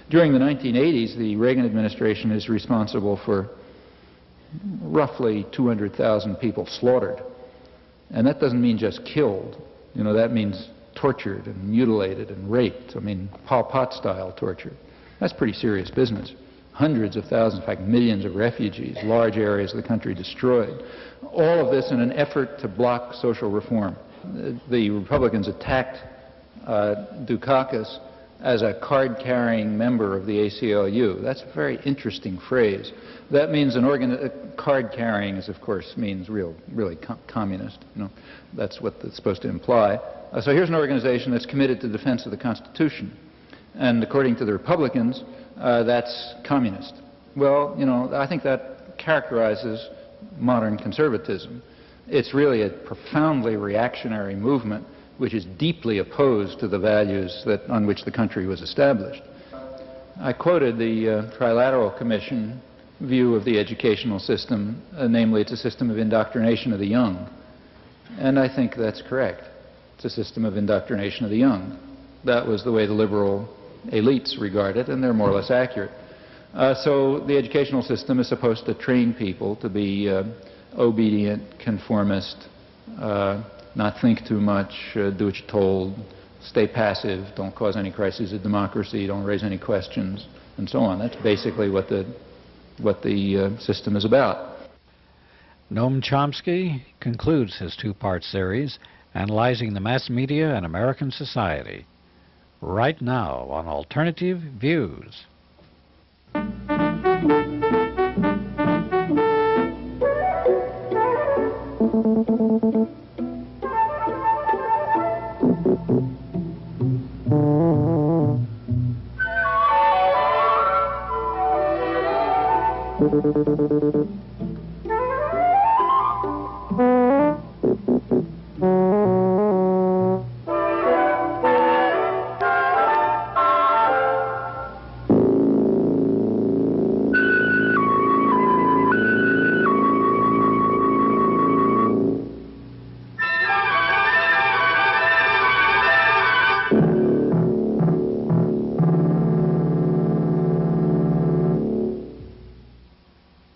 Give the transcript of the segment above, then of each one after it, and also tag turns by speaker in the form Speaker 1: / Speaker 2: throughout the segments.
Speaker 1: During the 1980s, the Reagan administration is responsible for roughly 200,000 people slaughtered. And that doesn't mean just killed. You know, that means tortured and mutilated and raped. I mean, Pol Pot-style torture. That's pretty serious business. Hundreds of thousands, in fact millions of refugees, large areas of the country destroyed. All of this in an effort to block social reform. The Republicans attacked Dukakis as a card-carrying member of the ACLU. That's a very interesting phrase. That means card-carrying, is of course means really communist. You know, that's what it's supposed to imply. So here's an organization that's committed to defense of the Constitution, and according to the Republicans, that's communist. Well, you know, I think that characterizes modern conservatism. It's really a profoundly reactionary movement which is deeply opposed to the values on which the country was established. I quoted the Trilateral Commission view of the educational system, namely it's a system of indoctrination of the young. And I think that's correct. It's a system of indoctrination of the young. That was the way the liberal elites regard it, and they're more or less accurate. So the educational system is supposed to train people to be obedient, conformist, not think too much, do what you're told, stay passive, don't cause any crises of democracy, don't raise any questions, and so on. That's basically what the system is about.
Speaker 2: Noam Chomsky concludes his two-part series analyzing the mass media and American society. Right now on Alternative Views.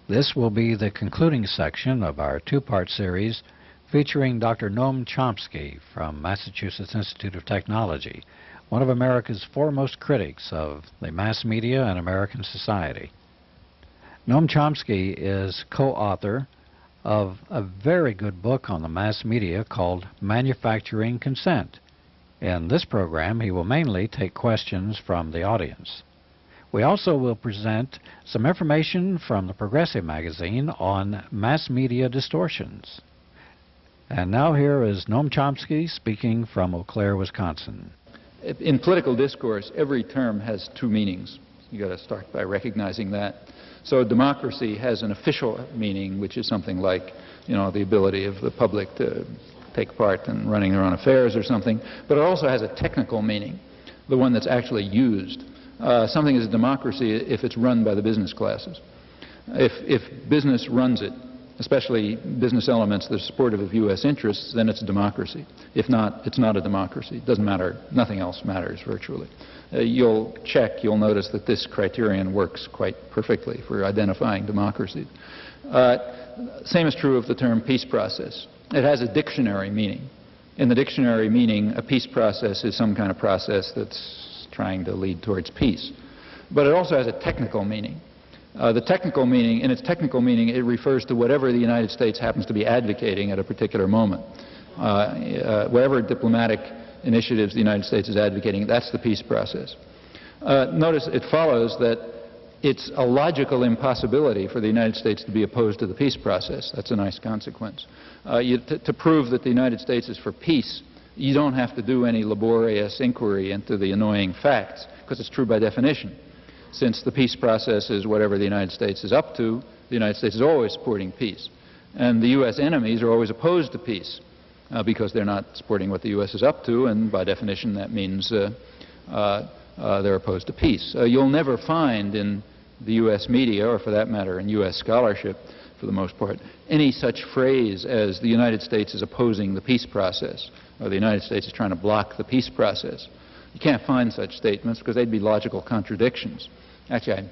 Speaker 2: This will be the concluding section of our two-part series featuring Dr. Noam Chomsky from Massachusetts Institute of Technology, one of America's foremost critics of the mass media and American society. Noam Chomsky is co-author of a very good book on the mass media called Manufacturing Consent. In this program, he will mainly take questions from the audience. We also will present some information from the Progressive magazine on mass media distortions. And now here is Noam Chomsky speaking from Eau Claire, Wisconsin.
Speaker 1: In political discourse, every term has two meanings. You've got to start by recognizing that. So democracy has an official meaning, which is something like, you know, the ability of the public to take part in running their own affairs or something. But it also has a technical meaning, the one that's actually used. Something is a democracy if it's run by the business classes. If business runs it, especially business elements that are supportive of U.S. interests, then it's a democracy. If not, it's not a democracy. It doesn't matter. Nothing else matters virtually. You'll notice that this criterion works quite perfectly for identifying democracies. Same is true of the term peace process. It has a dictionary meaning. In the dictionary meaning, a peace process is some kind of process that's trying to lead towards peace. But it also has a technical meaning. The technical meaning, in its technical meaning, it refers to whatever the United States happens to be advocating at a particular moment. Whatever diplomatic initiatives the United States is advocating, that's the peace process. Notice it follows that it's a logical impossibility for the United States to be opposed to the peace process. That's a nice consequence. To prove that the United States is for peace, you don't have to do any laborious inquiry into the annoying facts, because it's true by definition. Since the peace process is whatever the United States is up to, the United States is always supporting peace. And the U.S. enemies are always opposed to peace, because they're not supporting what the U.S. is up to, and by definition that means they're opposed to peace. You'll never find in the U.S. media, or for that matter in U.S. scholarship, for the most part, any such phrase as the United States is opposing the peace process, or the United States is trying to block the peace process. You can't find such statements because they'd be logical contradictions. Actually, I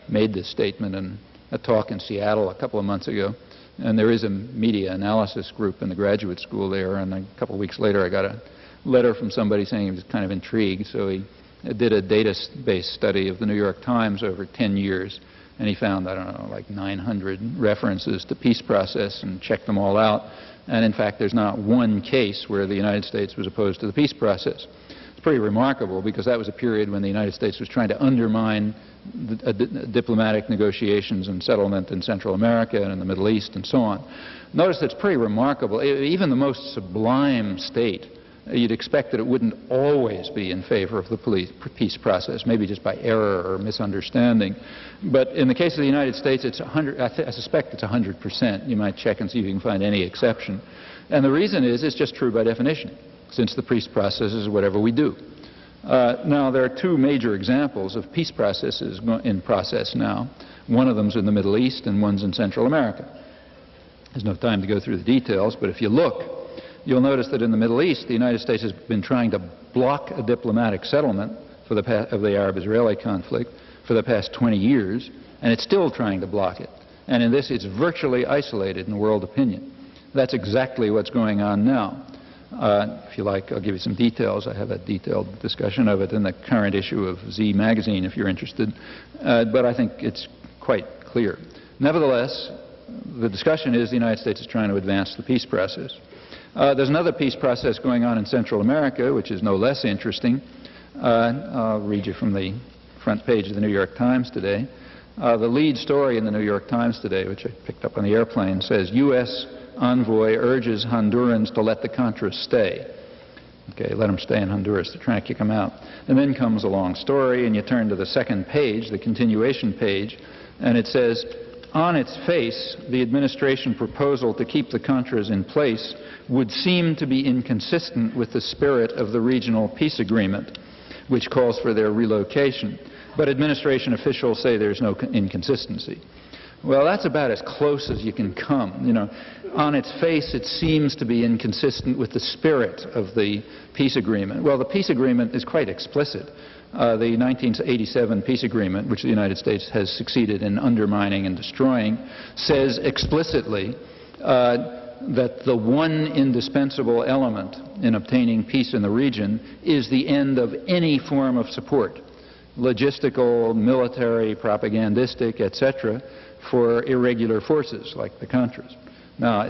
Speaker 1: made this statement in a talk in Seattle a couple of months ago, and there is a media analysis group in the graduate school there, and a couple of weeks later I got a letter from somebody saying he was kind of intrigued, so he did a database study of the New York Times over 10 years, and he found, I don't know, like 900 references to peace process and checked them all out. And in fact, there's not one case where the United States was opposed to the peace process. It's pretty remarkable because that was a period when the United States was trying to undermine diplomatic negotiations and settlement in Central America and in the Middle East and so on. Notice that's pretty remarkable. Even the most sublime state, you'd expect that it wouldn't always be in favor of the peace process, maybe just by error or misunderstanding. But in the case of the United States, it's 100, I suspect it's 100%. You might check and see if you can find any exception. And the reason is it's just true by definition, since the peace process is whatever we do. Now, there are two major examples of peace processes in process now. One of them's in the Middle East and one's in Central America. There's no time to go through the details, but if you look, you'll notice that in the Middle East, the United States has been trying to block a diplomatic settlement of the Arab-Israeli conflict for the past 20 years, and it's still trying to block it. And in this, it's virtually isolated in world opinion. That's exactly what's going on now. If you like, I'll give you some details. I have a detailed discussion of it in the current issue of Z magazine, if you're interested. But I think it's quite clear. Nevertheless, the discussion is the United States is trying to advance the peace process. There's another peace process going on in Central America, which is no less interesting. I'll read you from the front page of the New York Times today. The lead story in the New York Times today, which I picked up on the airplane, says, U.S. envoy urges Hondurans to let the Contras stay. Okay, let them stay in Honduras. They're trying to kick them out. And then comes a long story, and you turn to the second page, the continuation page, and it says, on its face, the administration proposal to keep the Contras in place would seem to be inconsistent with the spirit of the regional peace agreement, which calls for their relocation. But administration officials say there's no inconsistency. Well, that's about as close as you can come. You know, on its face, it seems to be inconsistent with the spirit of the peace agreement. Well, the peace agreement is quite explicit. The 1987 peace agreement, which the United States has succeeded in undermining and destroying, says explicitly that the one indispensable element in obtaining peace in the region is the end of any form of support, logistical, military, propagandistic, etc., for irregular forces like the Contras. Now,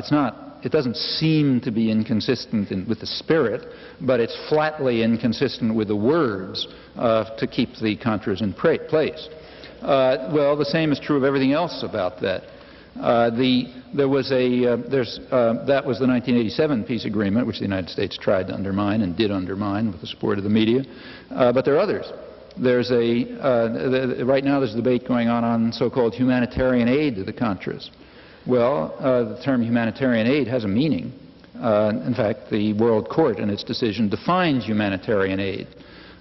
Speaker 1: it doesn't seem to be inconsistent with the spirit, but it's flatly inconsistent with the words to keep the Contras in place. Well, the same is true of everything else about that. That was the 1987 peace agreement, which the United States tried to undermine and did undermine with the support of the media. But there are others. Right now there's a debate going on so-called humanitarian aid to the Contras. Well, the term humanitarian aid has a meaning. In fact, the World Court in its decision defined humanitarian aid.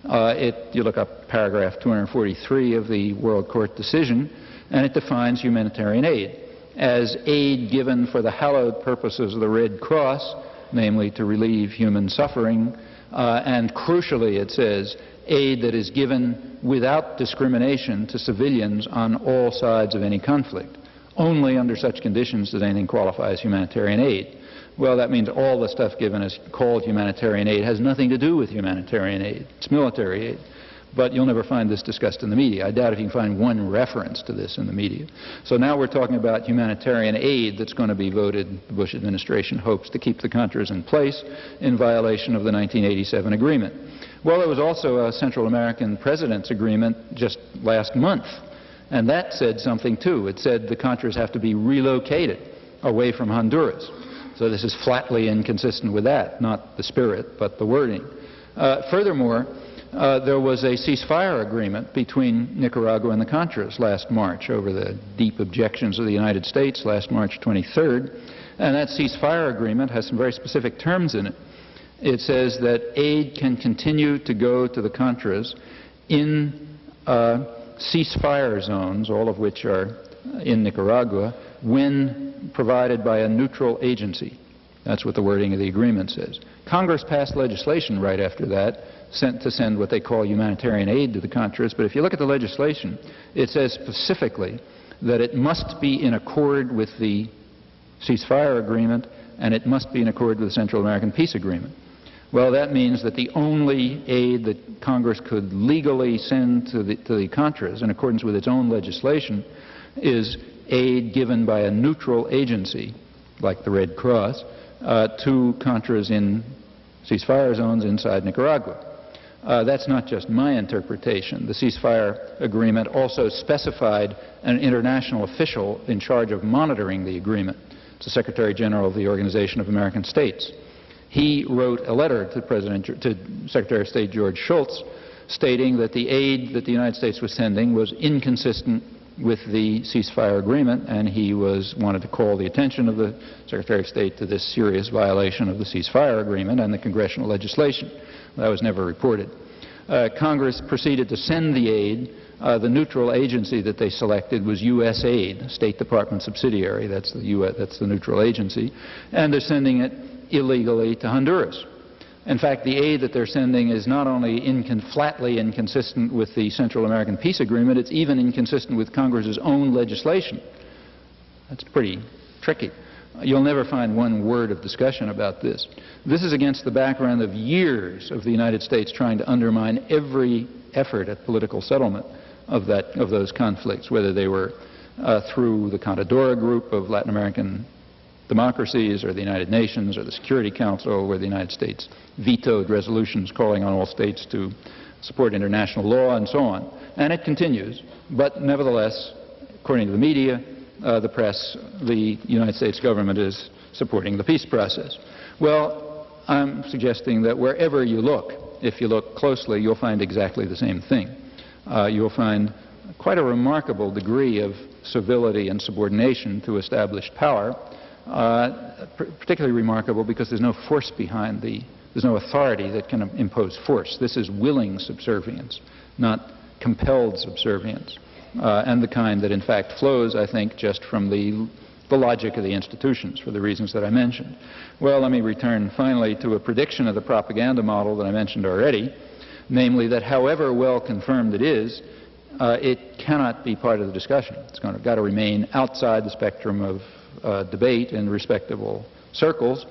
Speaker 1: You look up paragraph 243 of the World Court decision, and it defines humanitarian aid as aid given for the hallowed purposes of the Red Cross, namely to relieve human suffering, and crucially it says aid that is given without discrimination to civilians on all sides of any conflict. Only under such conditions does anything qualify as humanitarian aid. Well, that means all the stuff given as called humanitarian aid has nothing to do with humanitarian aid. It's military aid. But you'll never find this discussed in the media. I doubt if you can find one reference to this in the media. So now we're talking about humanitarian aid that's going to be voted, the Bush administration hopes, to keep the Contras in place in violation of the 1987 agreement. Well, there was also a Central American President's agreement just last month, and that said something too. It said the Contras have to be relocated away from Honduras. So this is flatly inconsistent with that, not the spirit, but the wording. Furthermore, there was a ceasefire agreement between Nicaragua and the Contras last March over the deep objections of the United States last March 23rd. And that ceasefire agreement has some very specific terms in it. It says that aid can continue to go to the Contras in ceasefire zones, all of which are in Nicaragua, when provided by a neutral agency. That's what the wording of the agreement says. Congress passed legislation right after that to send what they call humanitarian aid to the Contras, but if you look at the legislation, it says specifically that it must be in accord with the ceasefire agreement and it must be in accord with the Central American Peace Agreement. Well, that means that the only aid that Congress could legally send to the Contras in accordance with its own legislation is aid given by a neutral agency, like the Red Cross, to Contras in ceasefire zones inside Nicaragua. That's not just my interpretation. The ceasefire agreement also specified an international official in charge of monitoring the agreement. It's the Secretary General of the Organization of American States. He wrote a letter to Secretary of State George Shultz stating that the aid that the United States was sending was inconsistent with the ceasefire agreement, and he wanted to call the attention of the Secretary of State to this serious violation of the ceasefire agreement and the congressional legislation. That was never reported. Congress proceeded to send the aid. The neutral agency that they selected was USAID, State Department subsidiary. That's the neutral agency, and they're sending it illegally to Honduras. In fact, the aid that they're sending is not only flatly inconsistent with the Central American Peace Agreement, it's even inconsistent with Congress's own legislation. That's pretty tricky. You'll never find one word of discussion about this. This is against the background of years of the United States trying to undermine every effort at political settlement of those conflicts, whether they were through the Contadora group of Latin American democracies, or the United Nations, or the Security Council, where the United States vetoed resolutions calling on all states to support international law, and so on. And it continues. But nevertheless, according to the media, the press, the United States government is supporting the peace process. Well, I'm suggesting that wherever you look, if you look closely, you'll find exactly the same thing. You'll find quite a remarkable degree of civility and subordination to established power, particularly remarkable because there's no force behind there's no authority that can impose force. This is willing subservience, not compelled subservience, and the kind that in fact flows, I think, just from the logic of the institutions for the reasons that I mentioned. Well, let me return finally to a prediction of the propaganda model that I mentioned already, namely that however well confirmed it is, it cannot be part of the discussion. It's got to remain outside the spectrum of debate in respectable circles,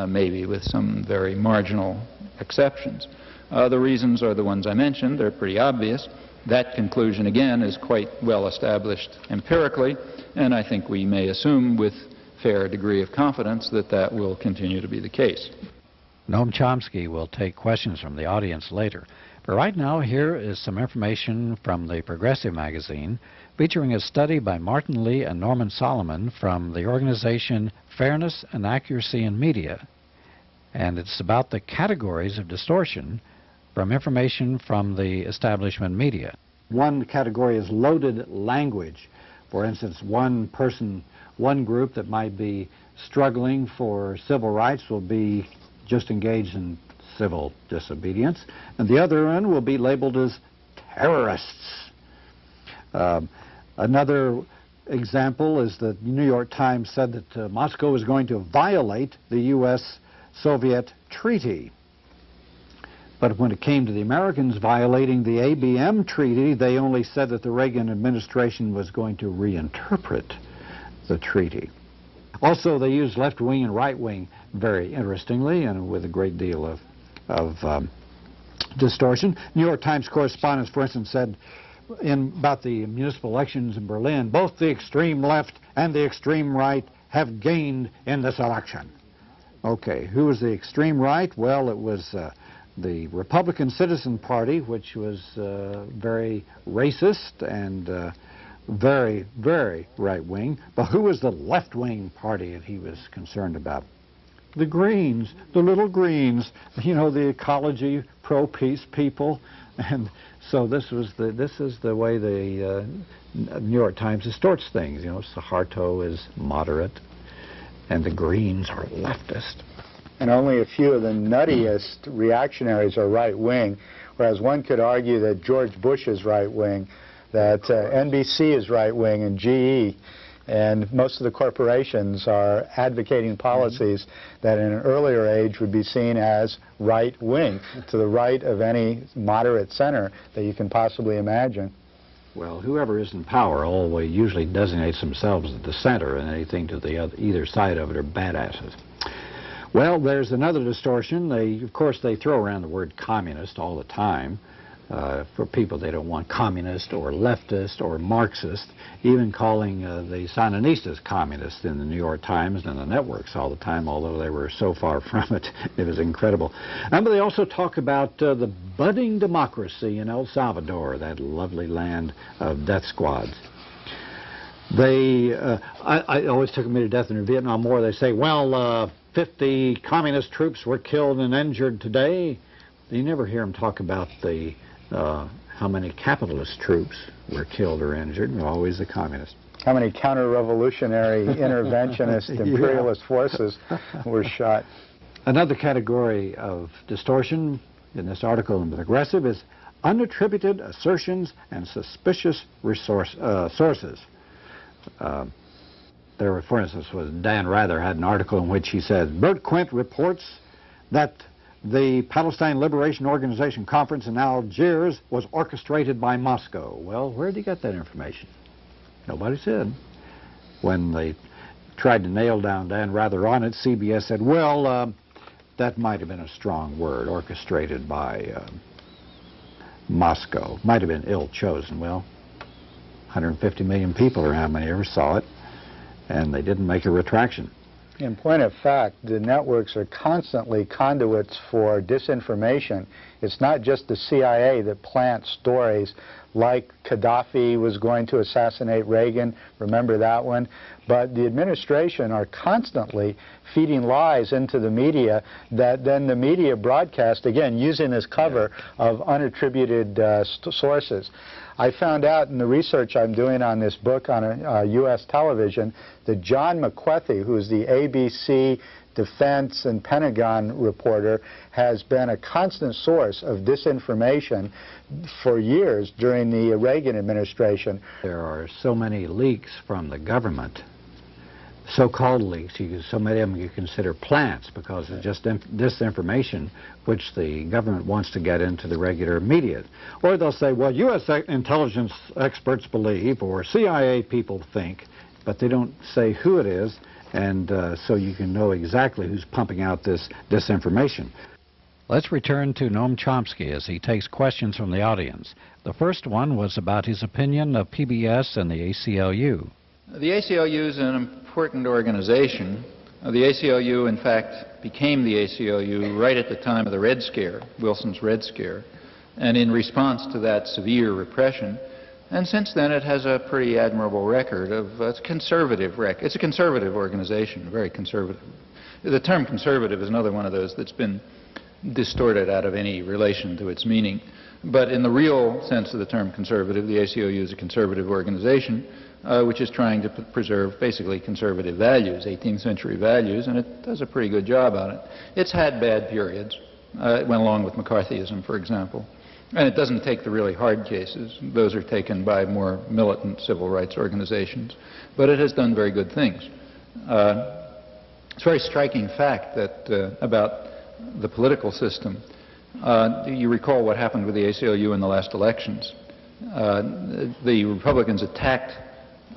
Speaker 1: maybe with some very marginal exceptions. The reasons are the ones I mentioned. They're pretty obvious. That conclusion, again, is quite well established empirically, and I think we may assume with fair degree of confidence that that will continue to be the case.
Speaker 2: Noam Chomsky will take questions from the audience later. But right now, here is some information from the Progressive magazine featuring a study by Martin Lee and Norman Solomon from the organization Fairness and Accuracy in Media. And it's about the categories of distortion from information from the establishment media.
Speaker 3: One category is loaded language. For instance, one person, one group that might be struggling for civil rights will be just engaged in civil disobedience, and the other one will be labeled as terrorists. Another example is that the New York Times said that Moscow is going to violate the U.S.-Soviet treaty. But when it came to the Americans violating the ABM treaty, they only said that the Reagan administration was going to reinterpret the treaty. Also, they used left wing and right wing very interestingly and with a great deal of distortion. New York Times correspondents, for instance, said about the municipal elections in Berlin, both the extreme left and the extreme right have gained in this election. Okay, who was the extreme right? Well, it was the Republican Citizen Party, which was very racist and very, very right-wing. But who was the left-wing party that he was concerned about? The Greens, the little Greens, you know, the ecology, pro-peace people. And so this is the way the New York Times distorts things. You know, Suharto is moderate, and the Greens are leftist.
Speaker 4: And only a few of the nuttiest reactionaries are right-wing, whereas one could argue that George Bush is right-wing, that NBC is right-wing, and GE And most of the corporations are advocating policies that in an earlier age would be seen as right-wing, to the right of any moderate center that you can possibly imagine.
Speaker 2: Well, whoever is in power always usually designates themselves as the center, and anything to the either side of it are badasses. Well, there's another distortion. Of course, they throw around the word communist all the time. For people they don't want communist or leftist or Marxist, even calling the Sandinistas communist in the New York Times and the networks all the time, although they were so far from it. It was incredible. But they also talk about the budding democracy in El Salvador, that lovely land of death squads. I always took me to death in the Vietnam War. They say, well, 50 communist troops were killed and injured today. You never hear them talk about the how many capitalist troops were killed or injured. Always the communists.
Speaker 4: How many counter-revolutionary, interventionist, imperialist forces were shot.
Speaker 3: Another category of distortion in this article in The Progressive is unattributed assertions and suspicious sources. There were, for instance, Dan Rather had an article in which he said, Bert Quint reports that the Palestine Liberation Organization conference in Algiers was orchestrated by Moscow. Well, where did he get that information? Nobody said. When they tried to nail down Dan Rather on it, CBS said, well, that might have been a strong word, orchestrated by Moscow. Might have been ill-chosen. Well, 150 million people or how many ever saw it, and they didn't make a retraction.
Speaker 4: In point of fact, the networks are constantly conduits for disinformation. It's not just the CIA that plants stories like Gaddafi was going to assassinate Reagan, remember that one? But the administration are constantly feeding lies into the media that then the media broadcast, again, using this cover of unattributed sources. I found out in the research I'm doing on this book on U.S. television that John McWethy, who is the ABC Defense and Pentagon reporter, has been a constant source of disinformation for years during the Reagan administration.
Speaker 2: There are so many leaks from the government, so-called leaks, so many of them you consider plants because it's just disinformation which the government wants to get into the regular media. Or they'll say, well, U.S. intelligence experts believe, or CIA people think, but they don't say who it is, and so you can know exactly who's pumping out this disinformation. Let's return to Noam Chomsky as he takes questions from the audience. The first one was about his opinion of PBS and the ACLU.
Speaker 1: The ACLU is an important organization. The ACLU, in fact, became the ACLU right at the time of the Red Scare, Wilson's Red Scare, and in response to that severe repression. And since then, it has a pretty admirable record of it's a conservative organization, very conservative. The term conservative is another one of those that's been distorted out of any relation to its meaning. But in the real sense of the term conservative, the ACLU is a conservative organization which is trying to preserve basically conservative values, 18th century values, and it does a pretty good job on it. It's had bad periods. It went along with McCarthyism, for example. And it doesn't take the really hard cases. Those are taken by more militant civil rights organizations. But it has done very good things. It's a very striking fact that about the political system. You recall what happened with the ACLU in the last elections. The Republicans attacked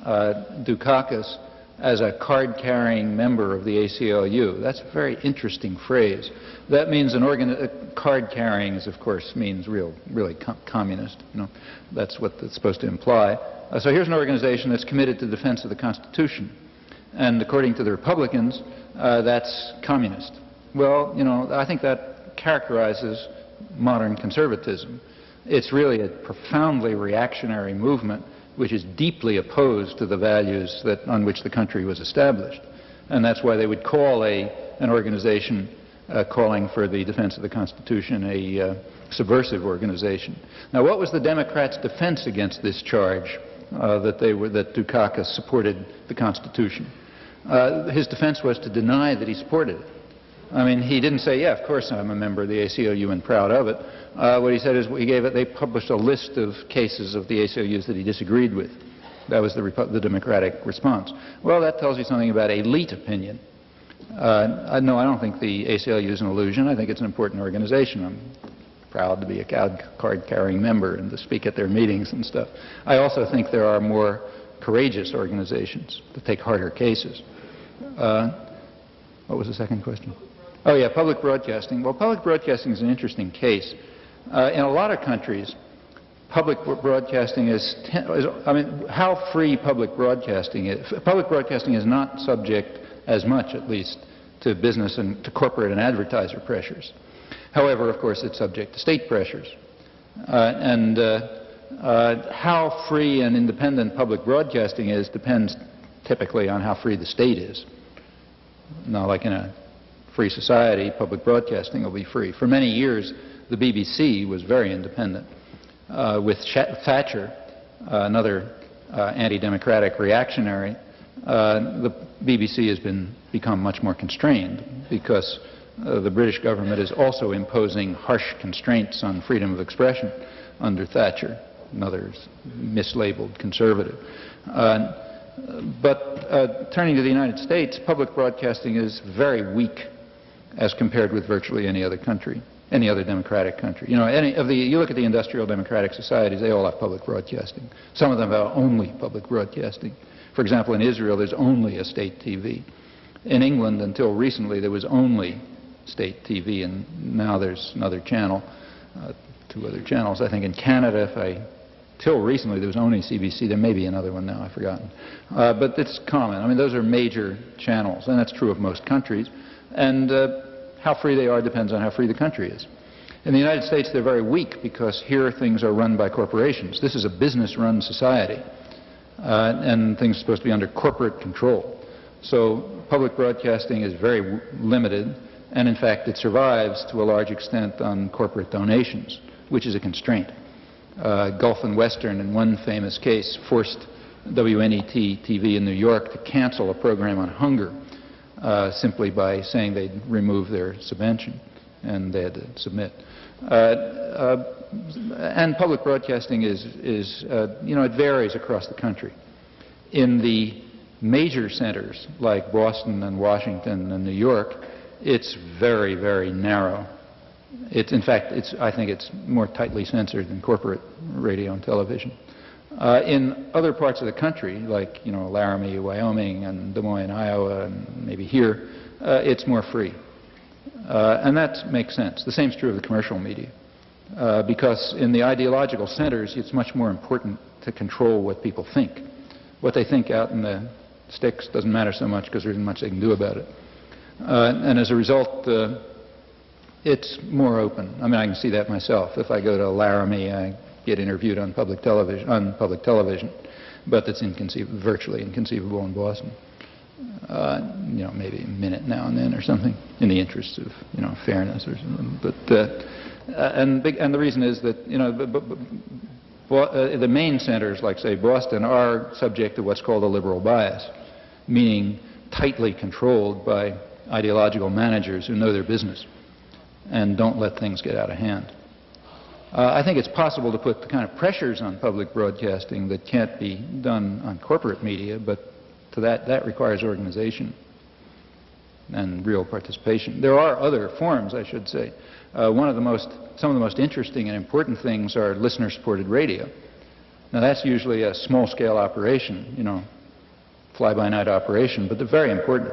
Speaker 1: Dukakis as a card-carrying member of the ACLU. That's a very interesting phrase. That means card-carrying, of course, means really communist. You know, that's what it's supposed to imply. So here's an organization that's committed to defense of the Constitution, and according to the Republicans, that's communist. Well, you know, I think that characterizes modern conservatism. It's really a profoundly reactionary movement which is deeply opposed to the values on which the country was established. And that's why they would call an organization calling for the defense of the Constitution a subversive organization. Now, what was the Democrats' defense against this charge that Dukakis supported the Constitution? His defense was to deny that he supported it. I mean, he didn't say, yeah, of course I'm a member of the ACLU and proud of it. What he said is they published a list of cases of the ACLUs that he disagreed with. That was the Democratic response. Well, that tells you something about elite opinion. No, I don't think the ACLU is an illusion. I think it's an important organization. I'm proud to be a card-carrying member and to speak at their meetings and stuff. I also think there are more courageous organizations that take harder cases. What was the second question? Oh, yeah, public broadcasting. Well, public broadcasting is an interesting case. In a lot of countries, public broadcasting how free public broadcasting is. Public broadcasting is not subject as much, at least, to business and to corporate and advertiser pressures. However, of course, it's subject to state pressures. How free and independent public broadcasting is depends typically on how free the state is. Now, like in a free society, public broadcasting will be free. For many years, the BBC was very independent. With Thatcher, another anti-democratic reactionary, the BBC has become much more constrained because the British government is also imposing harsh constraints on freedom of expression under Thatcher, another mislabeled conservative. But turning to the United States, public broadcasting is very weak as compared with virtually any other country, any other democratic country. You know, you look at the industrial democratic societies, they all have public broadcasting. Some of them have only public broadcasting. For example, in Israel, there's only a state TV. In England, until recently, there was only state TV, and now there's another channel, two other channels. I think in Canada, till recently, there was only CBC. There may be another one now, I've forgotten. But it's common. I mean, those are major channels, and that's true of most countries. And how free they are depends on how free the country is. In the United States, they're very weak because here things are run by corporations. This is a business-run society, and things are supposed to be under corporate control. So public broadcasting is very limited, and in fact, it survives to a large extent on corporate donations, which is a constraint. Gulf and Western, in one famous case, forced WNET-TV in New York to cancel a program on hunger simply by saying they'd remove their subvention, and they had to submit. And public broadcasting is it varies across the country. In the major centers like Boston and Washington and New York, it's very, very narrow. In fact, I think it's more tightly censored than corporate radio and television. In other parts of the country, like Laramie, Wyoming, and Des Moines, Iowa, and maybe here, it's more free. And that makes sense. The same is true of the commercial media. Because in the ideological centers, it's much more important to control what people think. What they think out in the sticks doesn't matter so much because there isn't much they can do about it. And as a result, it's more open. I mean, I can see that myself. If I go to Laramie, I get interviewed on public television, but it's virtually inconceivable in Boston. Maybe a minute now and then or something, in the interests of fairness or something. But and the reason is that the main centers, like say Boston, are subject to what's called a liberal bias, meaning tightly controlled by ideological managers who know their business and don't let things get out of hand. I think it's possible to put the kind of pressures on public broadcasting that can't be done on corporate media, but to that requires organization and real participation. There are other forms, I should say. Some of the most interesting and important things are listener-supported radio. Now that's usually a small-scale operation, fly-by-night operation, but they're very important.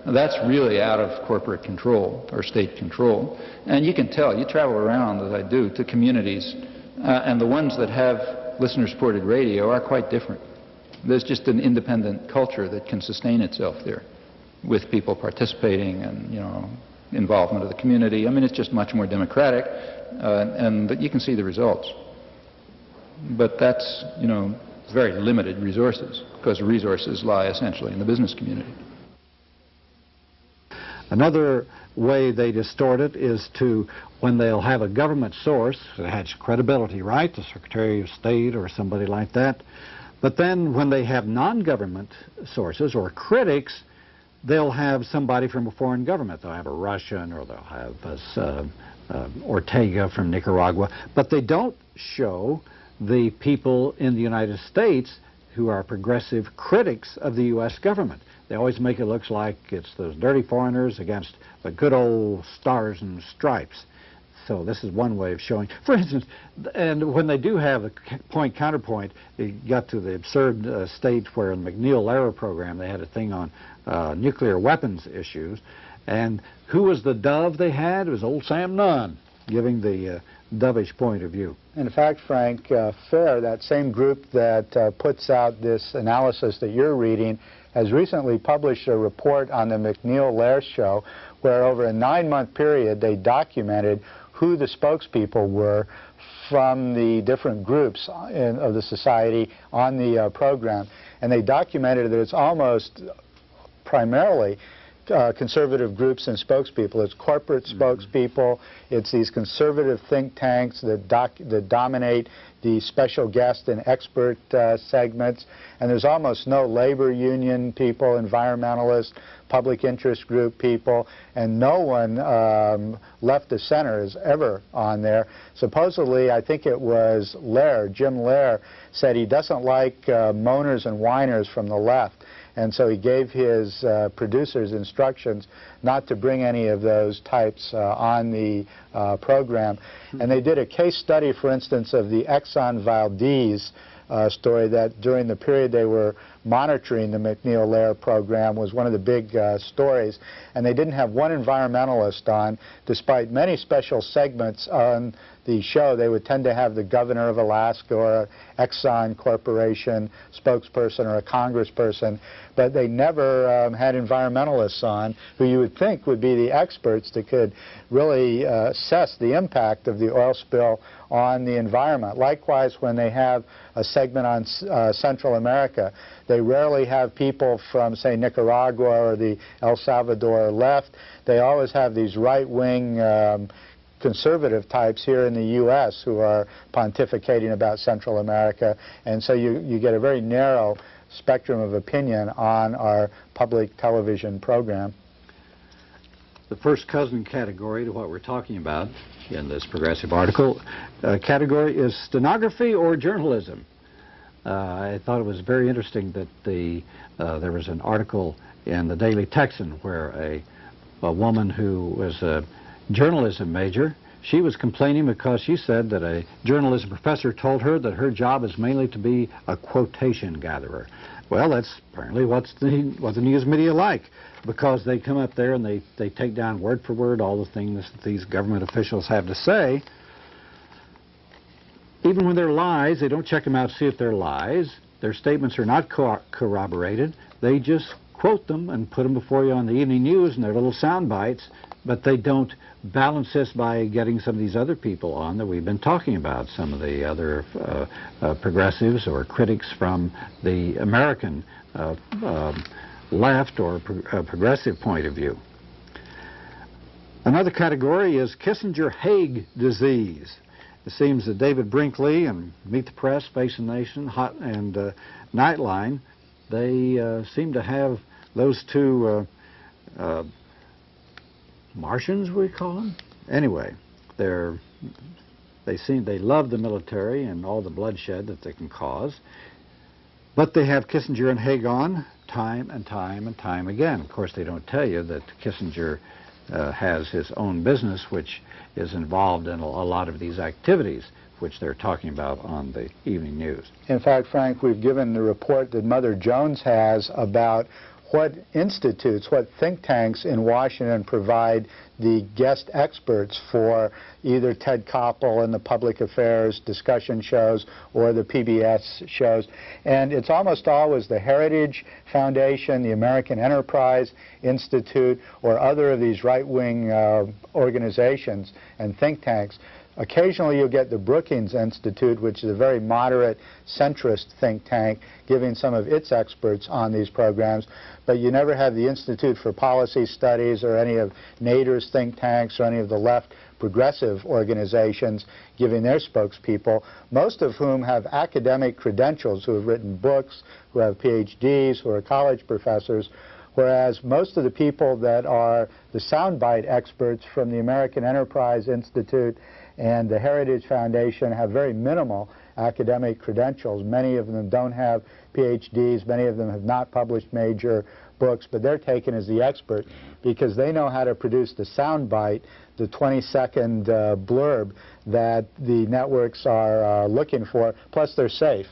Speaker 1: Now, that's really out of corporate control or state control. And you can tell, you travel around, as I do, to communities, and the ones that have listener-supported radio are quite different. There's just an independent culture that can sustain itself there with people participating and, involvement of the community. I mean, it's just much more democratic, and you can see the results. But that's, very limited resources, because resources lie essentially in the business community.
Speaker 3: Another way they distort it is when they'll have a government source that has credibility, right? The Secretary of State or somebody like that. But then when they have non-government sources or critics, they'll have somebody from a foreign government. They'll have a Russian, or they'll have Ortega from Nicaragua. But they don't show the people in the United States who are progressive critics of the U.S. government. They always make it look like it's those dirty foreigners against the good old stars and stripes. So this is one way of showing. For instance, and when they do have a point-counterpoint, it got to the absurd state where in the McNeil-Lehrer program they had a thing on nuclear weapons issues. And who was the dove they had? It was old Sam Nunn, giving the dovish point of view.
Speaker 4: In fact, Frank, FAIR, that same group that puts out this analysis that you're reading, has recently published a report on the McNeil-Lehrer show where over a 9-month period they documented who the spokespeople were from the different groups of the society on the program. And they documented that it's almost primarily conservative groups and spokespeople. It's corporate spokespeople. It's these conservative think tanks that dominate the special guest and expert segments. And there's almost no labor union people, environmentalists, public interest group people, and no one left of center is ever on there. Supposedly, I think it was Lehrer, Jim Lehrer, said he doesn't like moaners and whiners from the left. And so he gave his producers instructions not to bring any of those types on the program. And they did a case study, for instance, of the Exxon Valdez story that during the period they were monitoring the McNeil-Lehrer program was one of the big stories. And they didn't have one environmentalist on, despite many special segments on the show. They would tend to have the governor of Alaska or an Exxon Corporation spokesperson or a congressperson, but they never had environmentalists on who you would think would be the experts that could really assess the impact of the oil spill on the environment. Likewise, when they have a segment on Central America, they rarely have people from, say, Nicaragua or the El Salvador left. They always have these right-wing conservative types here in the U.S. who are pontificating about Central America, and so you get a very narrow spectrum of opinion on our public television program.
Speaker 3: The first cousin category to what we're talking about in this progressive article category is stenography or journalism. I thought it was very interesting that there was an article in the Daily Texan where a woman who was a journalism major, she was complaining because she said that a journalism professor told her that her job is mainly to be a quotation gatherer. Well, that's apparently what the news media like, because they come up there and they take down word for word all the things that these government officials have to say. Even when they're lies, they don't check them out to see if they're lies. Their statements are not corroborated. They just quote them and put them before you on the evening news in their little sound bites, but they don't balance this by getting some of these other people on that we've been talking about, some of the other progressives or critics from the American left or progressive point of view. Another category is Kissinger-Haig disease. It seems that David Brinkley and Meet the Press, Face the Nation, Hot and Nightline, they seem to have those two Martians, we call them. Anyway, they love the military and all the bloodshed that they can cause, but they have Kissinger and Haig on time and time and time again. Of course, they don't tell you that Kissinger has his own business, which is involved in a lot of these activities, which they're talking about on the evening news.
Speaker 4: In fact, Frank, we've given the report that Mother Jones has about what institutes, what think tanks in Washington provide the guest experts for either Ted Koppel and the public affairs discussion shows or the PBS shows. And it's almost always the Heritage Foundation, the American Enterprise Institute, or other of these right-wing organizations and think tanks. Occasionally you'll get the Brookings Institute, which is a very moderate centrist think tank, giving some of its experts on these programs, but you never have the Institute for Policy Studies or any of Nader's think tanks or any of the left progressive organizations giving their spokespeople, most of whom have academic credentials, who have written books, who have PhDs, who are college professors, whereas most of the people that are the soundbite experts from the American Enterprise Institute and the Heritage Foundation have very minimal academic credentials. Many of them don't have PhDs, many of them have not published major books, but they're taken as the expert because they know how to produce the soundbite, the 20-second blurb that the networks are looking for, plus they're safe.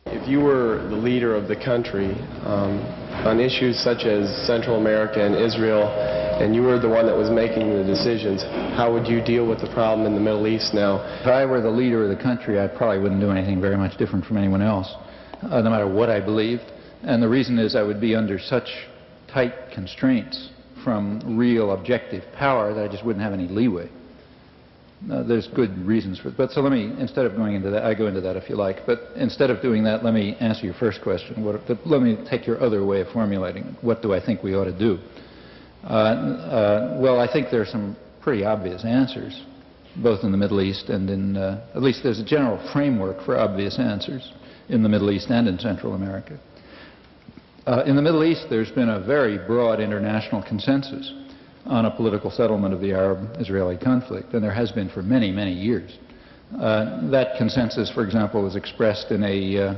Speaker 5: If you were the leader of the country on issues such as Central America and Israel, and you were the one that was making the decisions, how would you deal with the problem in the Middle East now?
Speaker 1: If I were the leader of the country, I probably wouldn't do anything very much different from anyone else, no matter what I believed. And the reason is I would be under such tight constraints from real objective power that I just wouldn't have any leeway. There's good reasons for it. But so let me, instead of going into that, I go into that if you like, but instead of doing that, let me answer your first question. Let me take your other way of formulating it. What do I think we ought to do? Well, I think there are some pretty obvious answers, both in the Middle East and in, at least there's a general framework for obvious answers in the Middle East and in Central America. In the Middle East, there's been a very broad international consensus on a political settlement of the Arab-Israeli conflict, and there has been for many, many years. That consensus, for example, was expressed in a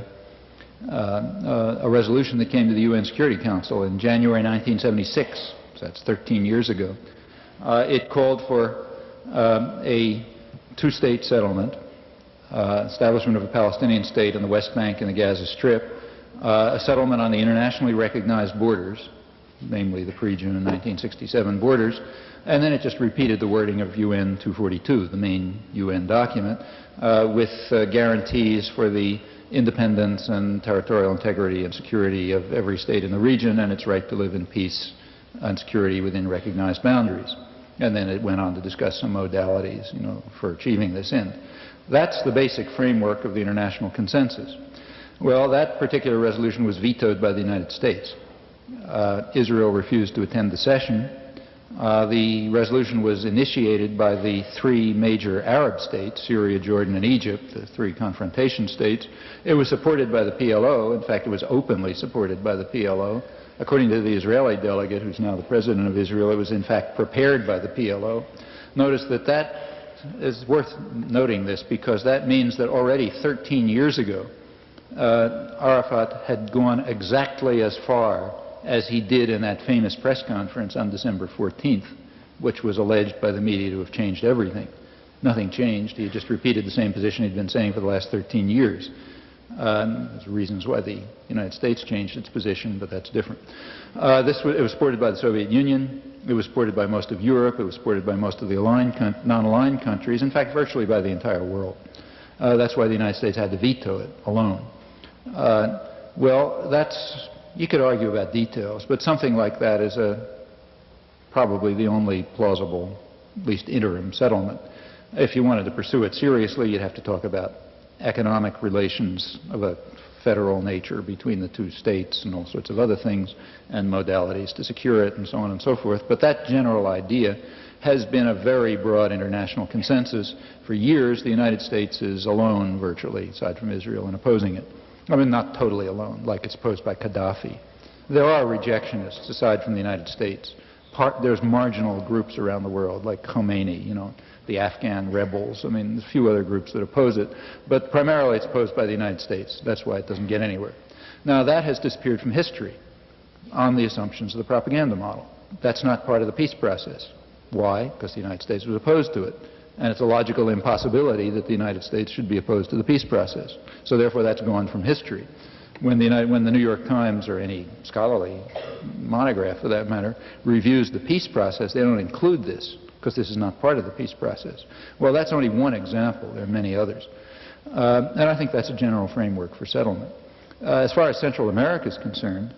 Speaker 1: resolution that came to the UN Security Council in January 1976, so that's 13 years ago. It called for a two-state settlement, establishment of a Palestinian state on the West Bank and the Gaza Strip, a settlement on the internationally recognized borders, namely the pre-June 1967 borders, and then it just repeated the wording of UN 242, the main UN document, with guarantees for the independence and territorial integrity and security of every state in the region and its right to live in peace and security within recognized boundaries. And then it went on to discuss some modalities, for achieving this end. That's the basic framework of the international consensus. Well, that particular resolution was vetoed by the United States. Israel refused to attend the session. The resolution was initiated by the three major Arab states, Syria, Jordan, and Egypt, the three confrontation states. It was supported by the PLO. In fact, it was openly supported by the PLO. According to the Israeli delegate, who's now the president of Israel, it was in fact prepared by the PLO. Notice that that is worth noting this because that means that already 13 years ago, Arafat had gone exactly as far as he did in that famous press conference on December 14th, which was alleged by the media to have changed everything. Nothing changed. He just repeated the same position he'd been saying for the last 13 years. There's reasons why the United States changed its position, but that's different. It was supported by the Soviet Union. It was supported by most of Europe. It was supported by most of the non-aligned countries, in fact, virtually by the entire world. That's why the United States had to veto it alone. Well, you could argue about details, but something like that is probably the only plausible, at least interim settlement. If you wanted to pursue it seriously, you'd have to talk about economic relations of a federal nature between the two states and all sorts of other things, and modalities to secure it and so on and so forth. But that general idea has been a very broad international consensus. For years, the United States is alone, virtually, aside from Israel, in opposing it. I mean, not totally alone, like it's posed by Gaddafi. There are rejectionists, aside from the United States. There's marginal groups around the world, like Khomeini, the Afghan rebels. I mean, there's a few other groups that oppose it. But primarily, it's opposed by the United States. That's why it doesn't get anywhere. Now, that has disappeared from history on the assumptions of the propaganda model. That's not part of the peace process. Why? Because the United States was opposed to it. And it's a logical impossibility that the United States should be opposed to the peace process. So therefore, that's gone from history. When the New York Times, or any scholarly monograph for that matter, reviews the peace process, they don't include this, because this is not part of the peace process. Well, that's only one example. There are many others. And I think that's a general framework for settlement. As far as Central America is concerned,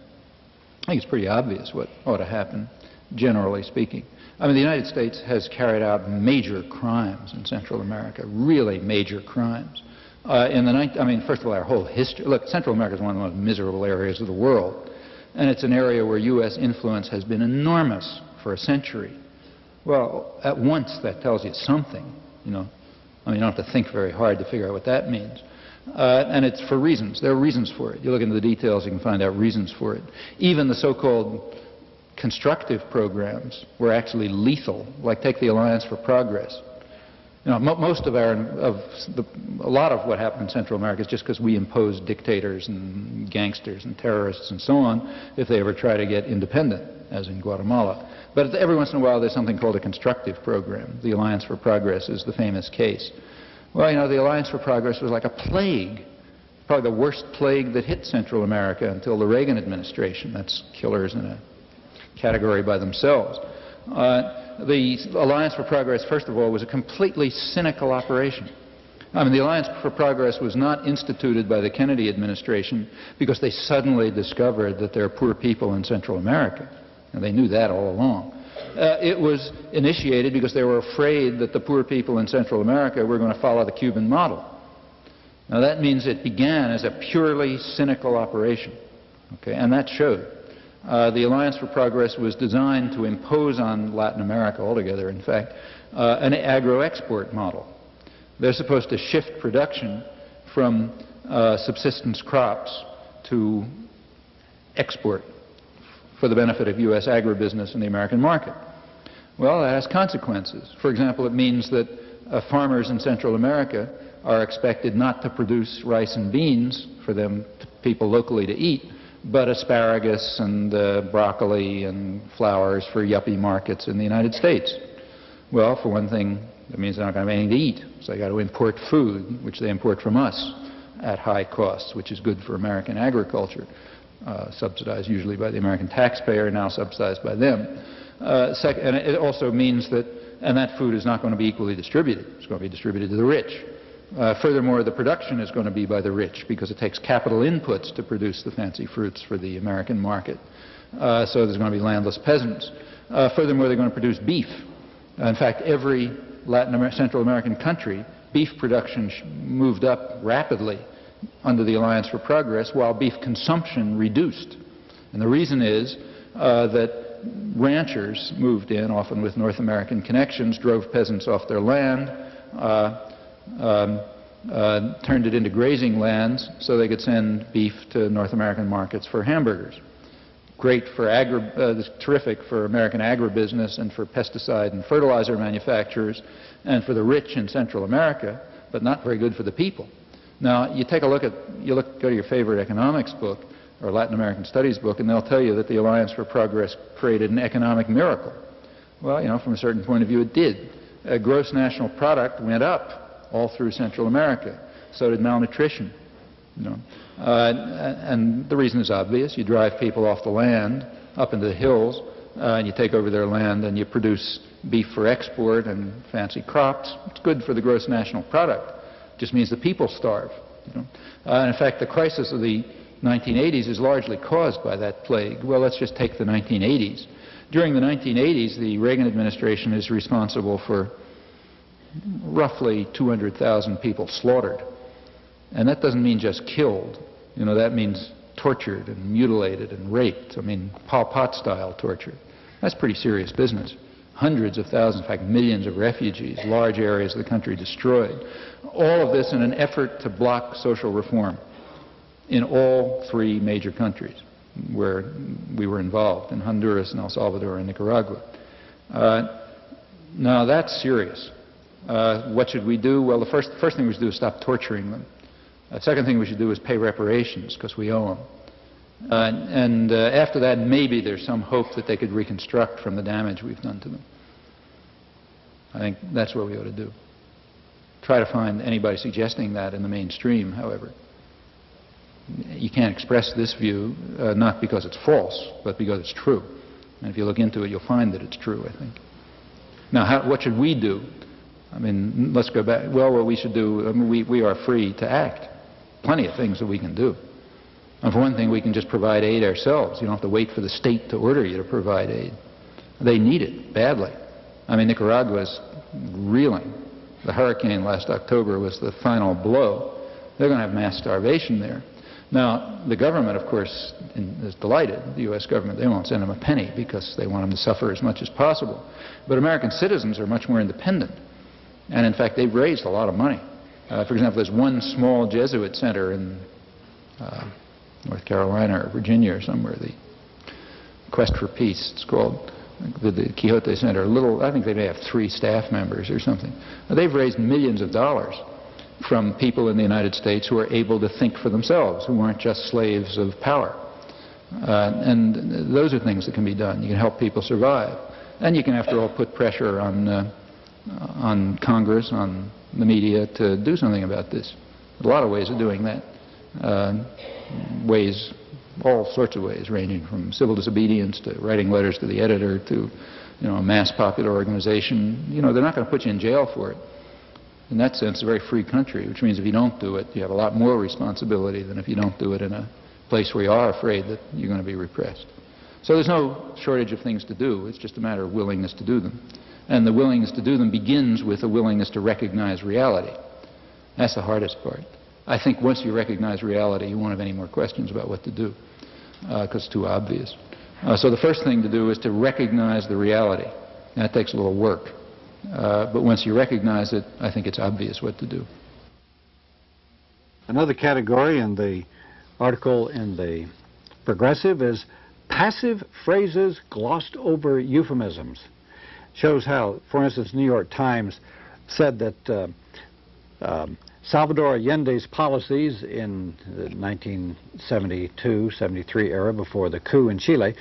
Speaker 1: I think it's pretty obvious what ought to happen, generally speaking. I mean, the United States has carried out major crimes in Central America, really major crimes. First of all, our whole history. Look, Central America is one of the most miserable areas of the world, and it's an area where U.S. influence has been enormous for a century. Well, at once that tells you something, you don't have to think very hard to figure out what that means. And it's for reasons. There are reasons for it. You look into the details, you can find out reasons for it. Even the so-called constructive programs were actually lethal. Like take the Alliance for Progress. You know, most of a lot of what happened in Central America is just because we imposed dictators and gangsters and terrorists and so on if they ever try to get independent, as in Guatemala. But every once in a while there's something called a constructive program. The Alliance for Progress is the famous case. Well, you know, the Alliance for Progress was like a plague, probably the worst plague that hit Central America until the Reagan administration. That's killers in a category by themselves. The Alliance for Progress, first of all, was a completely cynical operation. I mean, the Alliance for Progress was not instituted by the Kennedy administration because they suddenly discovered that there are poor people in Central America. And they knew that all along. It was initiated because they were afraid that the poor people in Central America were going to follow the Cuban model. Now, that means it began as a purely cynical operation, okay, and that showed. The Alliance for Progress was designed to impose on Latin America altogether, in fact, an agro-export model. They're supposed to shift production from subsistence crops to export for the benefit of U.S. agribusiness and the American market. Well, that has consequences. For example, it means that farmers in Central America are expected not to produce rice and beans for them, people locally to eat, but asparagus and broccoli and flowers for yuppie markets in the United States. Well, for one thing, that means they're not going to have anything to eat, so they got to import food, which they import from us at high costs, which is good for American agriculture, subsidized usually by the American taxpayer, now subsidized by them. And it also means that, and that food is not going to be equally distributed. It's going to be distributed to the rich. Furthermore, the production is going to be by the rich because it takes capital inputs to produce the fancy fruits for the American market. So there's going to be landless peasants. Furthermore, they're going to produce beef. In fact, every Central American country, beef production moved up rapidly under the Alliance for Progress, while beef consumption reduced. And the reason is that ranchers moved in, often with North American connections, drove peasants off their land, turned it into grazing lands so they could send beef to North American markets for hamburgers. Great for terrific for American agribusiness and for pesticide and fertilizer manufacturers and for the rich in Central America, but not very good for the people. Now, you take a look at, go to your favorite economics book or Latin American studies book, and they'll tell you that the Alliance for Progress created an economic miracle. Well, you know, from a certain point of view, it did. Gross national product went up all through Central America. So did malnutrition. You know. And the reason is obvious. You drive people off the land up into the hills, and you take over their land, and you produce beef for export and fancy crops. It's good for the gross national product. It just means the people starve. You know. And in fact, the crisis of the 1980s is largely caused by that plague. Well, let's just take the 1980s. During the 1980s, the Reagan administration is responsible for roughly 200,000 people slaughtered. And that doesn't mean just killed. You know, that means tortured and mutilated and raped. I mean, Pol Pot-style torture. That's pretty serious business. Hundreds of thousands, in fact, millions of refugees, large areas of the country destroyed. All of this in an effort to block social reform in all three major countries where we were involved, in Honduras and El Salvador and Nicaragua. Now, that's serious. What should we do? Well, the first thing we should do is stop torturing them. The second thing we should do is pay reparations, because we owe them. After that, maybe there's some hope that they could reconstruct from the damage we've done to them. I think that's what we ought to do. Try to find anybody suggesting that in the mainstream, however. You can't express this view, not because it's false, but because it's true. And if you look into it, you'll find that it's true, I think. Now, what should we do? I mean, let's go back. Well, what we should do, I mean, we are free to act. Plenty of things that we can do. And for one thing, we can just provide aid ourselves. You don't have to wait for the state to order you to provide aid. They need it badly. I mean, Nicaragua is reeling. The hurricane last October was the final blow. They're going to have mass starvation there. Now, the government, of course, is delighted, the U.S. government. They won't send them a penny because they want them to suffer as much as possible. But American citizens are much more independent. And in fact, they've raised a lot of money. For example, there's one small Jesuit center in North Carolina or Virginia or somewhere, the Quest for Peace, it's called, the Quixote Center, I think they may have 3 staff members or something. They've raised millions of dollars from people in the United States who are able to think for themselves, who aren't just slaves of power. And those are things that can be done. You can help people survive. And you can, after all, put pressure on Congress, on the media, to do something about this. A lot of ways of doing that. All sorts of ways, ranging from civil disobedience to writing letters to the editor to, a mass popular organization. They're not going to put you in jail for it. In that sense, it's a very free country, which means if you don't do it, you have a lot more responsibility than if you don't do it in a place where you are afraid that you're going to be repressed. So there's no shortage of things to do. It's just a matter of willingness to do them. And the willingness to do them begins with a willingness to recognize reality. That's the hardest part. I think once you recognize reality, you won't have any more questions about what to do, because it's too obvious. So the first thing to do is to recognize the reality. And that takes a little work. But once you recognize it, I think it's obvious what to do.
Speaker 3: Another category in the article in the Progressive is passive phrases glossed over euphemisms. Shows how, for instance, New York Times said that Salvador Allende's policies in the 1972-73 era, before the coup in Chile,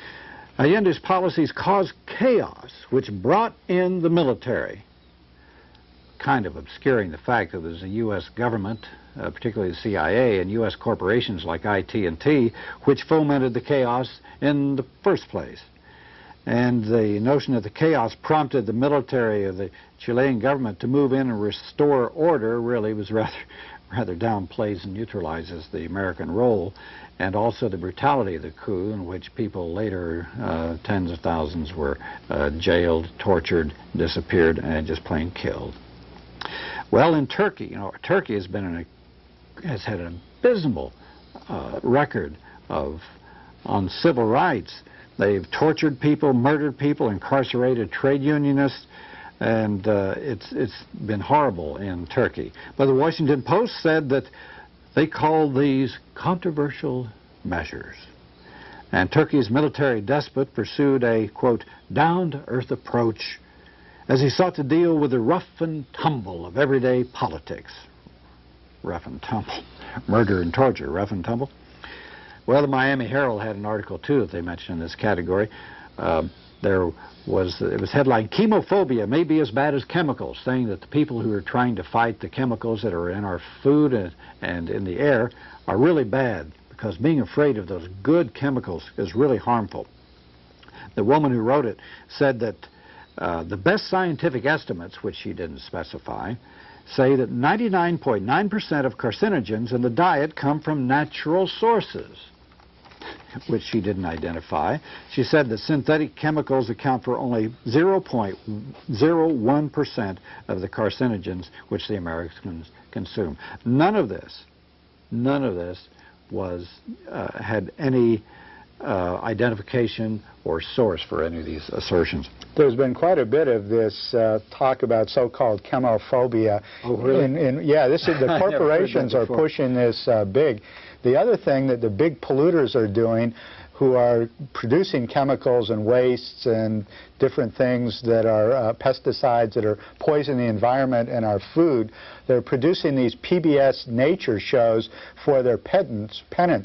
Speaker 3: Allende's policies caused chaos, which brought in the military, kind of obscuring the fact that there's a U.S. government, particularly the CIA, and U.S. corporations like IT&T, which fomented the chaos in the first place. And the notion that the chaos prompted the military of the Chilean government to move in and restore order really was rather downplays and neutralizes the American role, and also the brutality of the coup, in which people later, tens of thousands, were jailed, tortured, disappeared, and just plain killed. Well, in Turkey, Turkey has had an abysmal record on civil rights. They've tortured people, murdered people, incarcerated trade unionists, and it's been horrible in Turkey. But the Washington Post said that they call these controversial measures. And Turkey's military despot pursued a, quote, down-to-earth approach as he sought to deal with the rough and tumble of everyday politics. Rough and tumble. Murder and torture, rough and tumble. Well, the Miami Herald had an article, too, that they mentioned in this category. It was headlined, Chemophobia may be as bad as chemicals, saying that the people who are trying to fight the chemicals that are in our food and in the air are really bad, because being afraid of those good chemicals is really harmful. The woman who wrote it said that the best scientific estimates, which she didn't specify, say that 99.9% of carcinogens in the diet come from natural sources, which she didn't identify. She said that synthetic chemicals account for only 0.01% of the carcinogens which the Americans consume. None of this had any identification or source for any of these assertions.
Speaker 4: There's been quite a bit of this talk about so-called chemophobia.
Speaker 3: Oh, really?
Speaker 4: Yeah, the corporations are pushing this big. The other thing that the big polluters are doing, who are producing chemicals and wastes and different things that are pesticides that are poisoning the environment and our food, they're producing these PBS nature shows for their penance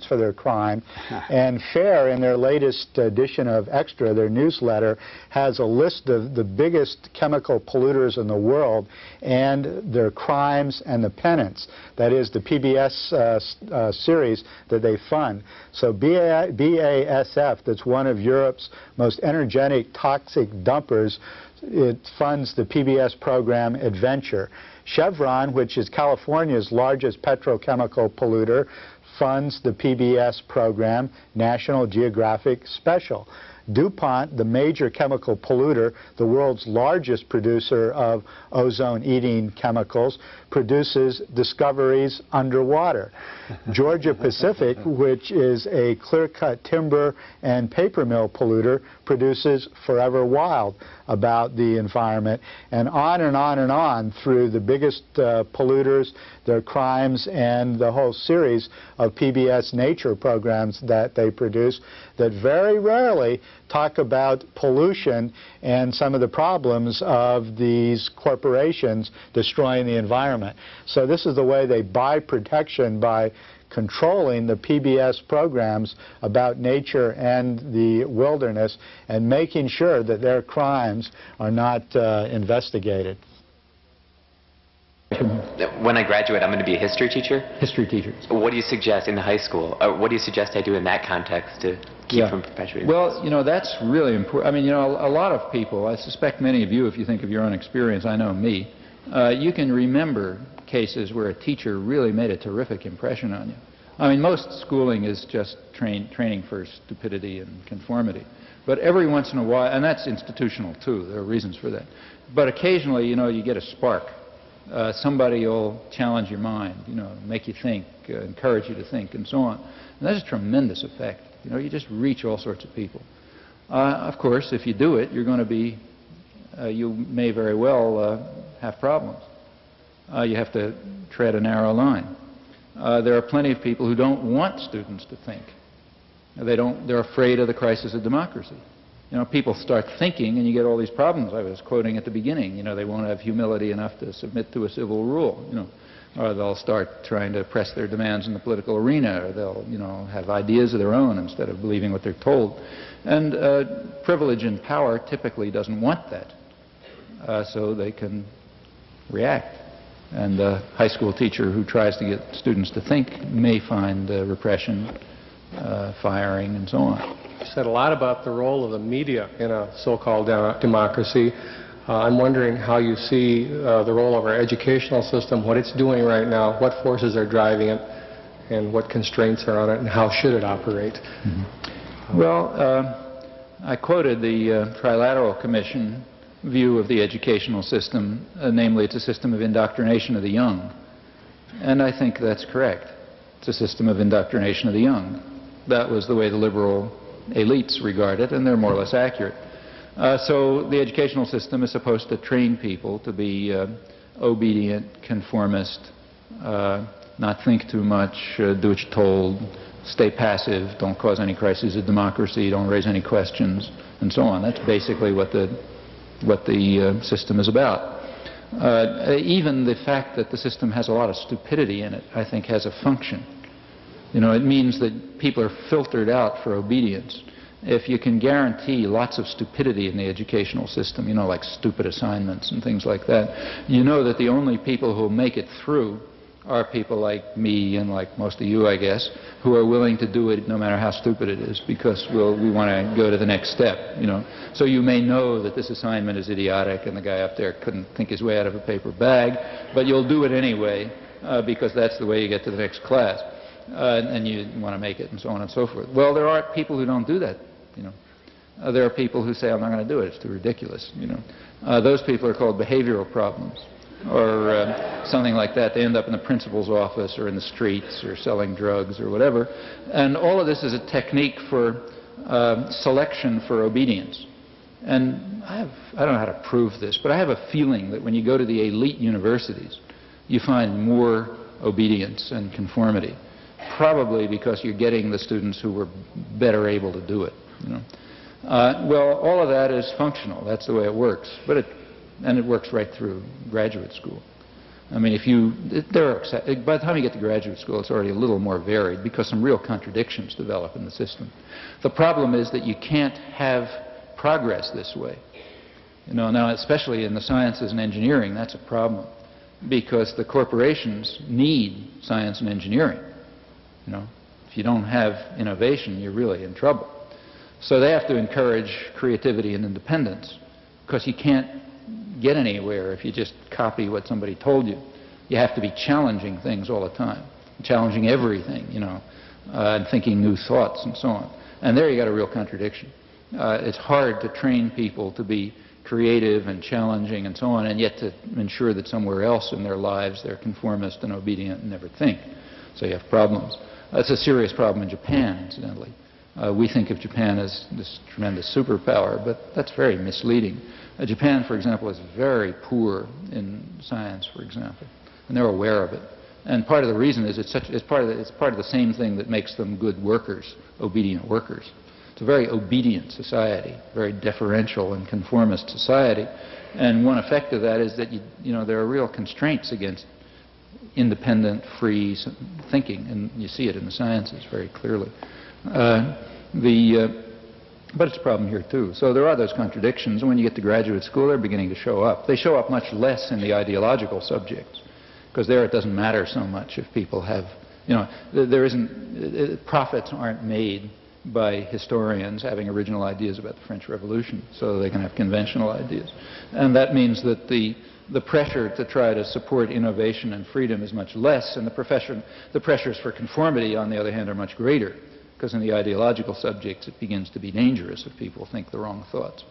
Speaker 4: for their crime. And FAIR, in their latest edition of Extra, their newsletter, has a list of the biggest chemical polluters in the world and their crimes and the penance. That is the PBS series that they fund. So BASF, that's one of Europe's most energetic toxic dumpers, it funds the PBS program Adventure. Chevron, which is California's largest petrochemical polluter, funds the PBS program National Geographic Special. DuPont, the major chemical polluter, the world's largest producer of ozone-eating chemicals, produces discoveries underwater. Georgia Pacific, which is a clear-cut timber and paper mill polluter, produces Forever Wild about the environment, and on and on and on through the biggest polluters, their crimes, and the whole series of PBS nature programs that they produce that very rarely talk about pollution and some of the problems of these corporations destroying the environment. So this is the way they buy protection, by controlling the PBS programs about nature and the wilderness and making sure that their crimes are not investigated.
Speaker 6: When I graduate, I'm going to be a history teacher.
Speaker 1: History teachers.
Speaker 6: What do you suggest in the high school? Or what do you suggest I do in that context to keep from perpetuating?
Speaker 1: Well, you know, that's really important. I mean, you know, a lot of people, I suspect many of you, if you think of your own experience, I know me, you can remember cases where a teacher really made a terrific impression on you. I mean, most schooling is just training for stupidity and conformity. But every once in a while, and that's institutional too, there are reasons for that. But occasionally, you know, you get a spark. Somebody will challenge your mind, you know, make you think, encourage you to think, and so on. And that's a tremendous effect. You know, you just reach all sorts of people. Of course, if you do it, you're going to be, you may very well have problems. You have to tread a narrow line. There are plenty of people who don't want students to think. They're afraid of the crisis of democracy. You know, people start thinking and you get all these problems I was quoting at the beginning. You know, they won't have humility enough to submit to a civil rule, you know, or they'll start trying to press their demands in the political arena, or they'll, you know, have ideas of their own instead of believing what they're told. And privilege and power typically doesn't want that, so they can react. And a high school teacher who tries to get students to think may find repression, firing, and so on.
Speaker 7: You said a lot about the role of the media in a so-called democracy. I'm wondering how you see the role of our educational system, what it's doing right now, what forces are driving it, and what constraints are on it, and how should it operate?
Speaker 1: Mm-hmm. Well, I quoted the Trilateral Commission view of the educational system, namely it's a system of indoctrination of the young. And I think that's correct. It's a system of indoctrination of the young. That was the way the liberal elites regard it, and they're more or less accurate. So the educational system is supposed to train people to be obedient, conformist, not think too much, do what you're told, stay passive, don't cause any crises of democracy, don't raise any questions, and so on. That's basically what the system is about. Even the fact that the system has a lot of stupidity in it, I think, has a function. You know, it means that people are filtered out for obedience. If you can guarantee lots of stupidity in the educational system, you know, like stupid assignments and things like that, you know that the only people who will make it through are people like me and like most of you, I guess, who are willing to do it no matter how stupid it is, because we want to go to the next step, you know. So you may know that this assignment is idiotic and the guy up there couldn't think his way out of a paper bag, but you'll do it anyway because that's the way you get to the next class. And you want to make it, and so on and so forth. Well, there are people who don't do that, you know. There are people who say, I'm not going to do it, it's too ridiculous, you know. Those people are called behavioral problems, or something like that. They end up in the principal's office or in the streets or selling drugs or whatever. And all of this is a technique for selection for obedience. And I don't know how to prove this, but I have a feeling that when you go to the elite universities, you find more obedience and conformity. Probably because you're getting the students who were better able to do it. You know? Well, all of that is functional. That's the way it works. But it works right through graduate school. I mean, by the time you get to graduate school, it's already a little more varied because some real contradictions develop in the system. The problem is that you can't have progress this way. You know, now, especially in the sciences and engineering, that's a problem because the corporations need science and engineering. You know, if you don't have innovation, you're really in trouble. So they have to encourage creativity and independence because you can't get anywhere if you just copy what somebody told you. You have to be challenging things all the time, challenging everything, you know, and thinking new thoughts and so on. And there you got a real contradiction. It's hard to train people to be creative and challenging and so on, and yet to ensure that somewhere else in their lives they're conformist and obedient and never think. So you have problems. That's a serious problem in Japan, incidentally. We think of Japan as this tremendous superpower, but that's very misleading. Japan, for example, is very poor in science, for example, and they're aware of it. And part of the reason is it's part of the same thing that makes them good workers, obedient workers. It's a very obedient society, very deferential and conformist society. And one effect of that is that there are real constraints against independent, free thinking, and you see it in the sciences very clearly. But it's a problem here too. So there are those contradictions. When you get to graduate school, they're beginning to show up. They show up much less in the ideological subjects, because there it doesn't matter so much if people have, profits aren't made by historians having original ideas about the French Revolution, so they can have conventional ideas. And that means that the pressure to try to support innovation and freedom is much less, and the pressures for conformity, on the other hand, are much greater, because in the ideological subjects it begins to be dangerous if people think the wrong thoughts.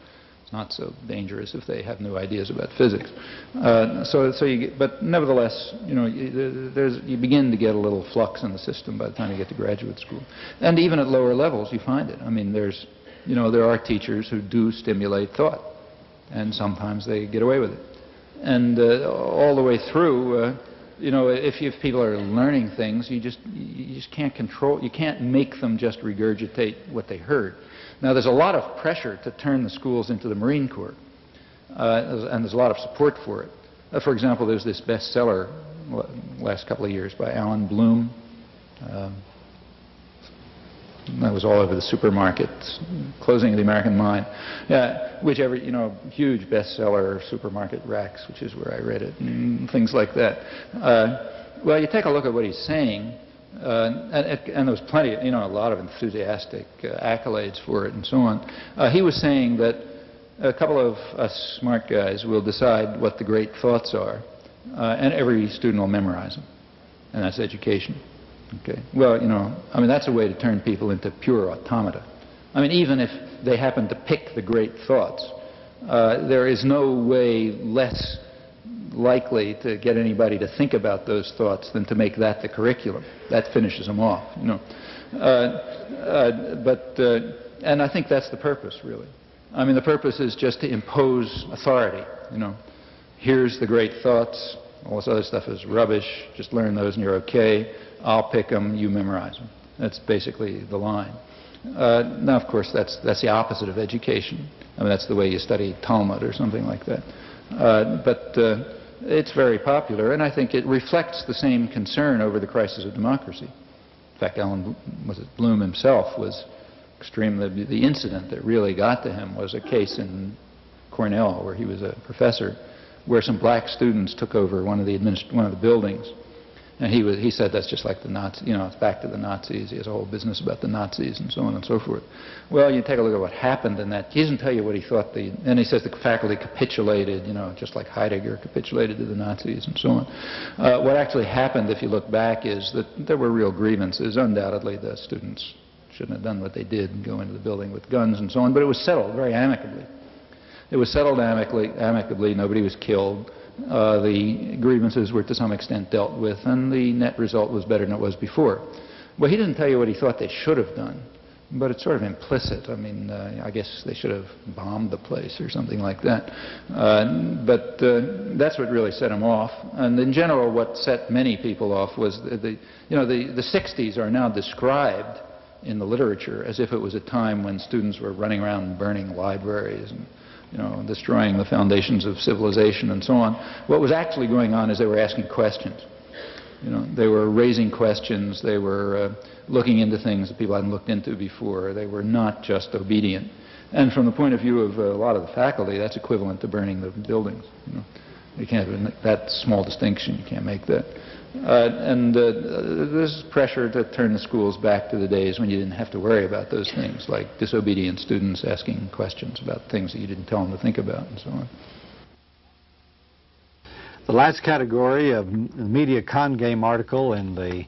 Speaker 1: It's not so dangerous if they have new ideas about physics. But nevertheless, you begin to get a little flux in the system by the time you get to graduate school. And even at lower levels you find it. I mean, there are teachers who do stimulate thought, and sometimes they get away with it. And all the way through, if people are learning things, you just can't control, you can't make them just regurgitate what they heard. Now, there's a lot of pressure to turn the schools into the Marine Corps, and there's a lot of support for it. For example, there's this bestseller last couple of years by Alan Bloom. That was all over the supermarkets, Closing of the American Mind. Yeah, huge bestseller, supermarket racks, which is where I read it, and things like that. Well, you take a look at what he's saying, and there was plenty, a lot of enthusiastic accolades for it and so on. He was saying that a couple of us smart guys will decide what the great thoughts are, and every student will memorize them, and that's education. Okay. Well, that's a way to turn people into pure automata. I mean, even if they happen to pick the great thoughts, there is no way less likely to get anybody to think about those thoughts than to make that the curriculum. That finishes them off, and I think that's the purpose, really. I mean, the purpose is just to impose authority, Here's the great thoughts. All this other stuff is rubbish. Just learn those and you're okay. I'll pick them, you memorize them. That's basically the line. Now, of course, that's the opposite of education. I mean, that's the way you study Talmud or something like that. But it's very popular, and I think it reflects the same concern over the crisis of democracy. In fact, Bloom himself was extremely... The incident that really got to him was a case in Cornell, where he was a professor, where some black students took over one of the buildings. And he said that's just like the Nazis, it's back to the Nazis. He has a whole business about the Nazis and so on and so forth. Well, you take a look at what happened in that. He doesn't tell you what he thought and he says the faculty capitulated, just like Heidegger capitulated to the Nazis and so on. What actually happened, if you look back, is that there were real grievances. Undoubtedly, the students shouldn't have done what they did and go into the building with guns and so on, but it was settled very amicably. It was settled amicably. Nobody was killed. The grievances were to some extent dealt with, and the net result was better than it was before. Well, he didn't tell you what he thought they should have done, but it's sort of implicit. I mean, I guess they should have bombed the place or something like that. But that's what really set him off. And in general, what set many people off was the 60s are now described in the literature as if it was a time when students were running around burning libraries and destroying the foundations of civilization and so on. What was actually going on is they were asking questions. They were raising questions. They were looking into things that people hadn't looked into before. They were not just obedient. And from the point of view of a lot of the faculty, that's equivalent to burning the buildings. You can't have that small distinction. You can't make that. There's pressure to turn the schools back to the days when you didn't have to worry about those things, like disobedient students asking questions about things that you didn't tell them to think about and so on.
Speaker 3: The last category of media con game article in the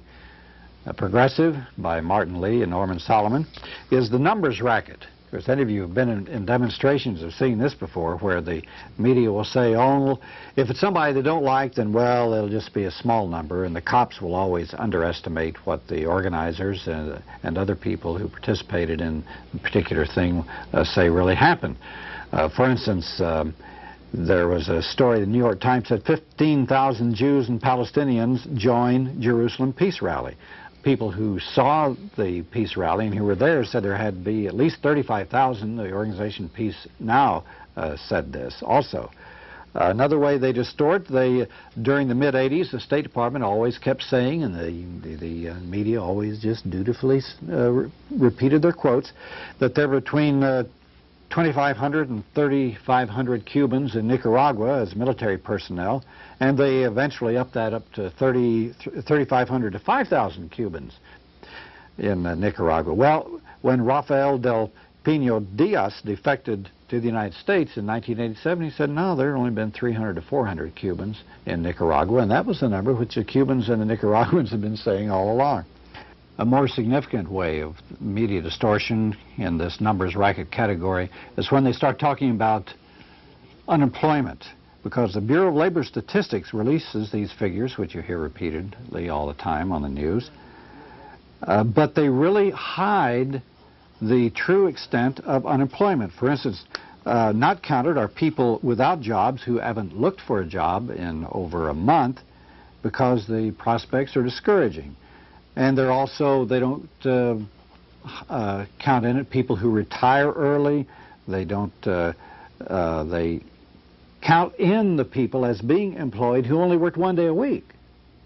Speaker 3: Progressive by Martin Lee and Norman Solomon is the numbers racket. Of course, any of you who have been in demonstrations have seen this before, where the media will say, oh, if it's somebody they don't like, then, well, it'll just be a small number, and the cops will always underestimate what the organizers and other people who participated in a particular thing say really happened. For instance, there was a story, the New York Times said 15,000 Jews and Palestinians join Jerusalem peace rally. people who saw the peace rally and who were there said there had to be at least 35,000. The organization Peace Now said this also. Another way they distort, during the mid-'80s, the State Department always kept saying, and the media always just dutifully repeated their quotes, that there were between 2,500 and 3,500 Cubans in Nicaragua as military personnel, and they eventually upped that up to 3,500 to 5,000 Cubans in Nicaragua. Well, when Rafael del Pino Diaz defected to the United States in 1987, he said, no, there had only been 300 to 400 Cubans in Nicaragua, and that was the number which the Cubans and the Nicaraguans have been saying all along. A more significant way of media distortion in this numbers racket category is when they start talking about unemployment, because the Bureau of Labor Statistics releases these figures, which you hear repeatedly all the time on the news, but they really hide the true extent of unemployment. For instance, not counted are people without jobs who haven't looked for a job in over a month because the prospects are discouraging. And they're also, they don't count in it people who retire early. They don't, they count in the people as being employed who only worked 1 day a week.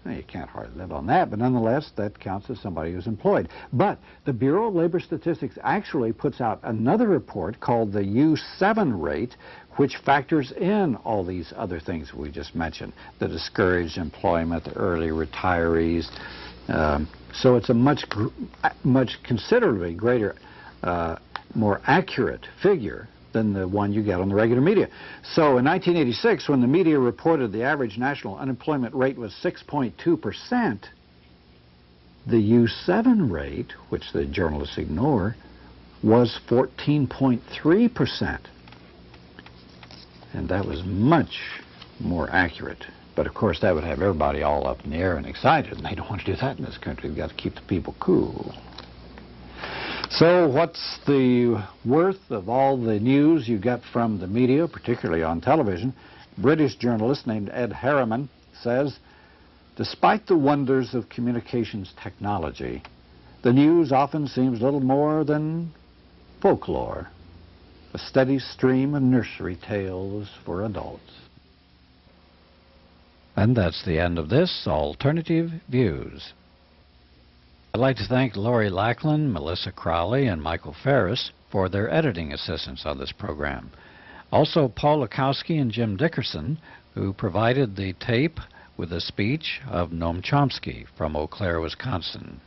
Speaker 3: Now, you can't hardly live on that, but nonetheless, that counts as somebody who's employed. But the Bureau of Labor Statistics actually puts out another report called the U7 rate, which factors in all these other things we just mentioned, the discouraged employment, the early retirees. So it's a much considerably greater, more accurate figure than the one you get on the regular media. So in 1986, when the media reported the average national unemployment rate was 6.2%, the U7 rate, which the journalists ignore, was 14.3%. And that was much more accurate. But of course, that would have everybody all up in the air and excited, and they don't want to do that in this country. We've got to keep the people cool. So what's the worth of all the news you get from the media, particularly on television? A British journalist named Ed Harriman says, despite the wonders of communications technology, the news often seems little more than folklore, a steady stream of nursery tales for adults.
Speaker 2: And that's the end of this Alternative Views. I'd like to thank Lori Lackland, Melissa Crowley, and Michael Ferris for their editing assistance on this program. Also, Paul Lukowski and Jim Dickerson, who provided the tape with a speech of Noam Chomsky from Eau Claire, Wisconsin.